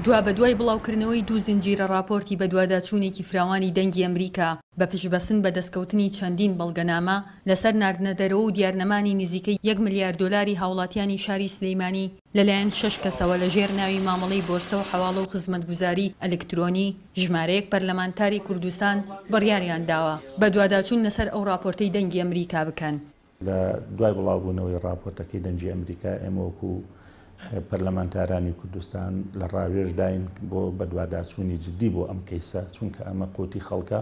دوا بەدوای بڵاوکردنەوەی دوو زنجیرە راپۆرتی بە دوواداچوونێکی فراوانی دەنگی ئەمریکا بە پشتبەستن بە دەستکەوتنی چەندین بەڵگەنامە لەسەر ناردنە دەرەوە و دیارنەمانی نزیکەی 1 ملیار دۆلاری هاوڵاتیانی شاری سلێمانی لەلایەن 6 کەسەوە لە ژێر ناوی مامەڵەی بۆرسە و حەواڵە و خزمەتگوزاری ئەلکترۆنی ژمارەیەک پەرلەمانتاری کوردستان بڕیاریان داوە بە دوواداچوون لەسەر ئەو راپۆرتەی دەنگی ئەمریکا بکەن. لە دوای بڵاوبوونەوەی راپۆرتەکەی دەنگی ئەمریکا ئێمە وەکو پەرلەمانتارانی کوردستان لە ڕاوێژ داین بۆ بەدواداچوونی جددی بۆ ئەم کەیسە چونکە ئەمە قوتی خەڵکە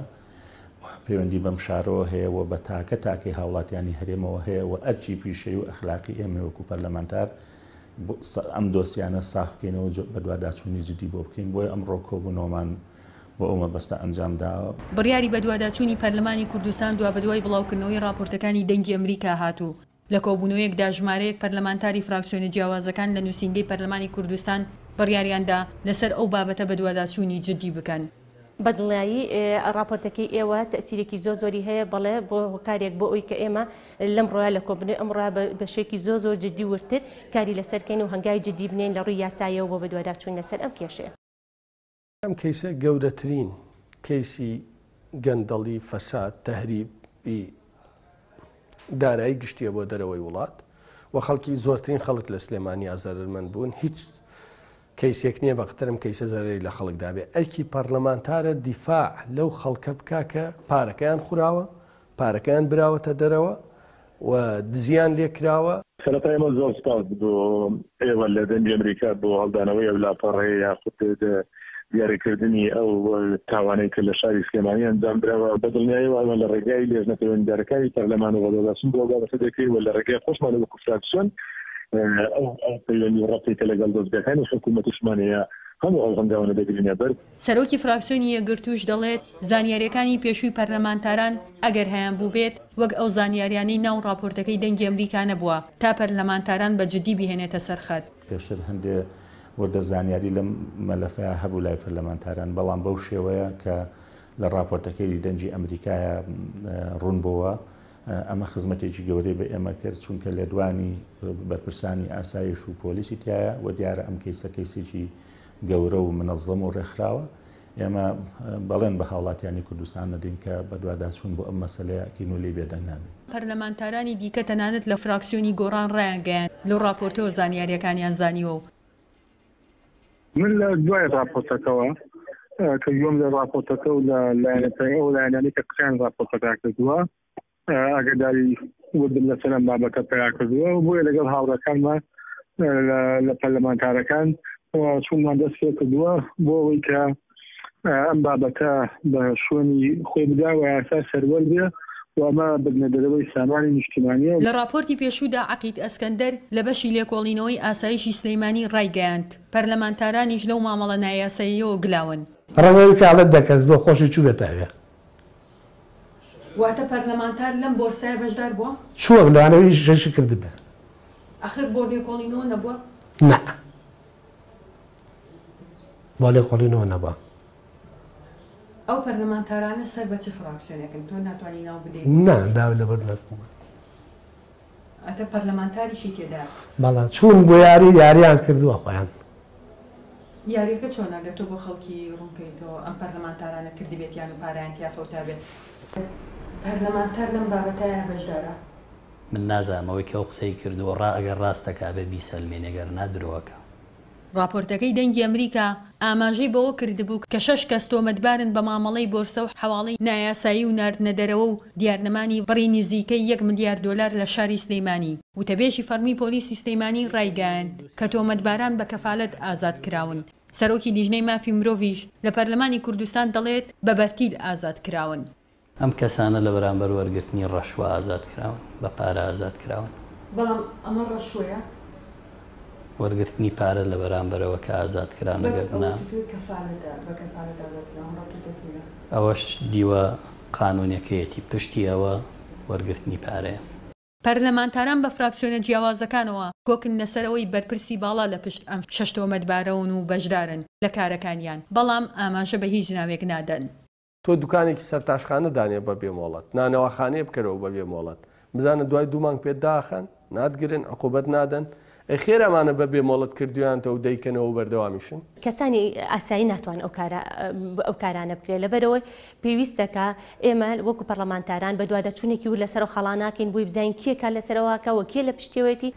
پەیوەندی بەم شارەوە هەیە و بە تاکەی هاوڵاتیانی هەرێمەوە هەیە و ئەرچی پیشەی و ئەخلاقی ئێمە وەکو پەرلەمانتار ئەم دۆسیانە ساخ بکەینەوە بەدواداچوونی جددی بۆ بکەین بۆی ئەمڕۆ کۆبوونەوەمان بۆ ئەومە بەستە ئەنجامداوە. بڕیاری بەدواداچوونی پەرلەمانی کوردستان دوا بەدوای بڵاوکردنەوەی راپۆرتەکانی دەنگی ئەمریکا هاتوو. لە کۆبوونەوەیەکدا ژمارەیەک پەرلەمانتاری فراکسیۆنە جیاوازەکان لە نووسینگەی پەرلەمانی کوردستان بڕیاریاندا لەسەر ئەو بابەتە بەدواداچوونی جددی بکەن. بەدڵنیایی راپۆرتەکەی ئێوە تەسیرێکی زۆری هەیە بەڵێ بۆ هۆکارێک بۆ ئەوی کە ئێمە لەم ڕۆیە لە کۆبنەوەی ئەمڕۆ بەشێکی زۆر جددی ورتر کاری لەسەرکەین و هەنگاوی جددی بنین لە ڕووی یاساییەوە بۆ بەدواداچوون لەسەر ئەم کێشەیە. ئەم کەیسە گەورەترین کەیسی گەندەڵی فەساد تەهریبی دارایی گشتیە بۆ دەرەوەی وڵات و خەڵکی زۆرترین خەڵک لە سلێمانی ئازارمەند بوون هیچ کەیسێک نییە بەقترم کەیسە زەرری لە خەڵکدا بێ ئەرکی پەرلەمانتارە دیفاع لەو خەڵکە بکا کە پارەکەیان خوراوە پارەکەیان براوەتە دەرەوە و دزیان لێکراوە. سەرەتا ئێمە زۆر سپاس بۆ ئێوە لە دەنگی ئەمریکا بۆ هەڵدانەوەی ئەو لاپەڕەیە یاخود دیاریکردنی ئەو تاوانەی کە لە شاری سلێمانی ئەنجام براوە بەدڵنیاییەوە لە ڕێگای لێژنە پەیوەندیدارەکانی پەرلەمان و بەدەستچوون بۆ بابەتە دەکەی و لە ڕێگای خۆشمان وەکو فراکسیۆن ئەو پەیوەندی ڕەتی کە لەگەڵ دۆستگاکانی حکوومەتیشمان هەیە هەموو ئەو هەنگاوانە دەگرینە بەر. سەرۆکی فراکسیۆنی یەکگرتووش دەڵێت زانیاریەکانی پێشووی پەرلەمانتاران ئەگەر هەیان بوو بێت وەک ئەو زانیاریانەی ناو راپۆرتەکەی دەنگی ئەمریکا نەبووە تا پەرلەمانتاران بە جددی بهێنێتە سەرخەت. پێشتر هەندێک وەردە زانیاری لەم مەلەفەیە هەبوو لای پەرلەمانتاران بەڵام بەو شێوەیە کە لە راپۆرتەکەی دەنگی ئەمریکایە ڕوون بووە ئەمە خزمەتێکی گەورەی بە ئێمە کرد چونکە لە دوانی بەرپرسانی ئاسایش و پۆلیسی تایە و دیارە ئەم کەیسە کەیسێکی گەورە و منەظەم و ڕێکخراوە ئێمە بەڵێن بە هاوڵاتیانی کوردستان نەدەین کە بەدواداچوون بۆ ئەم مەسەلەیە کین و لێ بێدەنگ نابێت. پەرلەمانتارانی دیکە تەنانەت لە فراکسیۆنی گۆڕان ڕایانگەیان لەو راپۆرتەوە زانیاریەکانیان زانیوە. من لە دوای راپۆرتەکەەوە کە یۆم لە راپۆرتەکە و لە لایەنەکەی ئەو لایەنانی کە قسەیان راپۆرتەکە کردووە ئاگاداری وردم لەسەر ئەم بابەتە پیا کردووە و بۆیە لەگەڵ هاوڕەکانمان لە پەرلەمانتارەکان چوونمان دەست پێ کردووە بۆ ئەوەی کە ئەم بابەتە بە شوێنی خۆی بدا و یاسا سەروەر بێ و ئەمە بردنەدەرەوەی سامانی نیشتیمانیە. لە راپۆرتی پێشوودا عەقید ئەسکەندەر لە بەشی لێکۆڵینەوەی ئاسایشی سلێمانی ڕایگەیاند پەرلەمانتارانیش لەو مامەڵە نایاساییەوە گلاون. ڕەوەی کاڵت دەکەس بۆ خۆشی چوو بێتاوێ. واتە پەرلەمانتار لەم بۆرسایە بەشدار بووە؟ چووە لەوانەوەی ژەشی کردبێ. ئەخر بۆ لێکۆڵینەوە نەبووە؟ نە. بۆ لێکۆڵینەوە نەبووە. ئەو پەرلەمانتارانە سەر بە چ فراکسیۆنێکن تۆ ناتوانانی ناو بدەیت؟ نا داوای لەبەر نەکووە. ئەتە پەرلەمانتاریشی تێدا؟ بەڵام چوون بۆ یاریان کردووە خۆیان. یاریەکە چۆن ئەگەر تۆ بۆ خەڵکی ڕوونکەیتەوە ئەم پەرلەمانتارانە کردبێتیان و پارەیان تیافەوتا بێت. پەرلەمانتار لەم بابەتایە بەشدارە؟ من نازانمەوەی کە ئەو قسەی کردووە ئەگەر ڕاستەکە بێ بیسەلمێنێگەر نادرۆکە. راپۆرتەکەی دەنگی ئەمریکا ئاماژەی بەوە کردبوو کە 6 کەس تۆمەتبارن بە مامەڵەی بۆرسە و حەواڵەی نایاسایی و ناردنە دەرەوە و دیارنەمانی بڕی نزیکەی 1 ملیار دۆلار لە شاری سلێمانی وتەبێژی فەرمی پۆلیسی سلێمانی ڕایگەیاند کە تۆمەتباران بە کەفالەت ئازاد کراون. سەرۆکی لیژنەی مافی مرۆڤیش لە پەرلەمانی کوردستان دەڵێت بە بەرتیل ئازاد کراون. ئەم کەسانە لە بەرامبەر وەرگرتنی ڕەشوە ئازاد کراون بە پارە ئازاد کراون. بەڵام ئەمە ڕەشوەیە؟ وەرگرتنی پارە لە بەرامبەرەوە کە ئازاد کران نەگەردنا ئەوەش دیوە قانونیەکەیەتی پشتی ئەوە وەرگرتنی پارەیە. پەرلەمانتاران بە فراکسیۆنە جیاوازەکانەوە کۆکن لەسەرەوەی بەرپرسی باڵا لە پشت ئەم 6 تۆمەتبارەون و بەشدارن لە کارەکانیان بەڵام ئاماژە بە هیچ ناوێک نادەن. تۆ دوکانێکی سەرتاشخانە دانێ بە بێمۆڵەت نانەوەخانەیە بکەرەوە بە بێمۆڵەت بزانە دوای 2 مانگ پێت داخەن نادگرن عقوبەت نادەن خێر ئەمانە بە بێمۆڵەت کردویانتەوە و دەیکەنەوە بەردەوامیشن کەسانی ئاسایی ناتوان ئەو کارانە بکرێت لەبەرەوەی پێویستەکە ئێمە وەکو پەرلەمانتاران بە دوادەچوونێکی و لەسەر و خەڵاناکەین بۆی بزانین کێکە لەسەرەوەکەوە کێ لە پشتێوەتی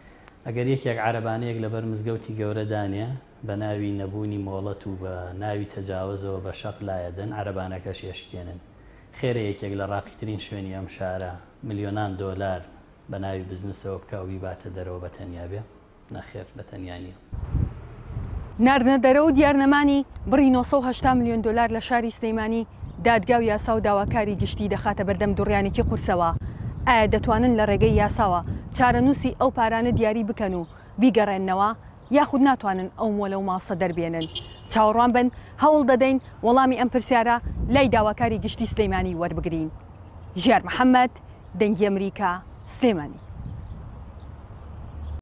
ئەگەر یەکێک عەرەبانەیەک لەبەر مزگەوتی گەورەدانە بە ناوی نەبوونی مۆڵەت و بە ناوی تەجاوزەوە بە شەق لایەدەن عەرەبانەکەش یەشکێنن خێرە یەکێک لە ڕاقیترین شوێنی ئەم شارە ملیۆنان دۆلار بە ناوی بزنسەوە بکەوی باتە دەرەوە بە تەنیا بێ نەخێر بە تەنیا نیە. ناردنە دەرەوە دیارنەمانی بڕی 980 میلیۆن دلار لە شاری سلێمانی دادگا و یاسا و داواکاری گشتی دەخاتە بەردەم دوڕیانێکی قورسەوە. ئایا دەتوانن لە ڕێگەی یاساوە چارەنووسی ئەو پارانە دیاری بکەن و بیگەڕێنەوە یاخود ناتوانن ئەو مۆلە و ماسە دەربێنن؟ چاوەڕوان بن هەوڵ دەدەین وەڵامی ئەم پرسیارە لای داواکاری گشتی سلێمانی وەربگرین. ژیار محەممەد، دەنگی ئەمریکا، سلێمانی.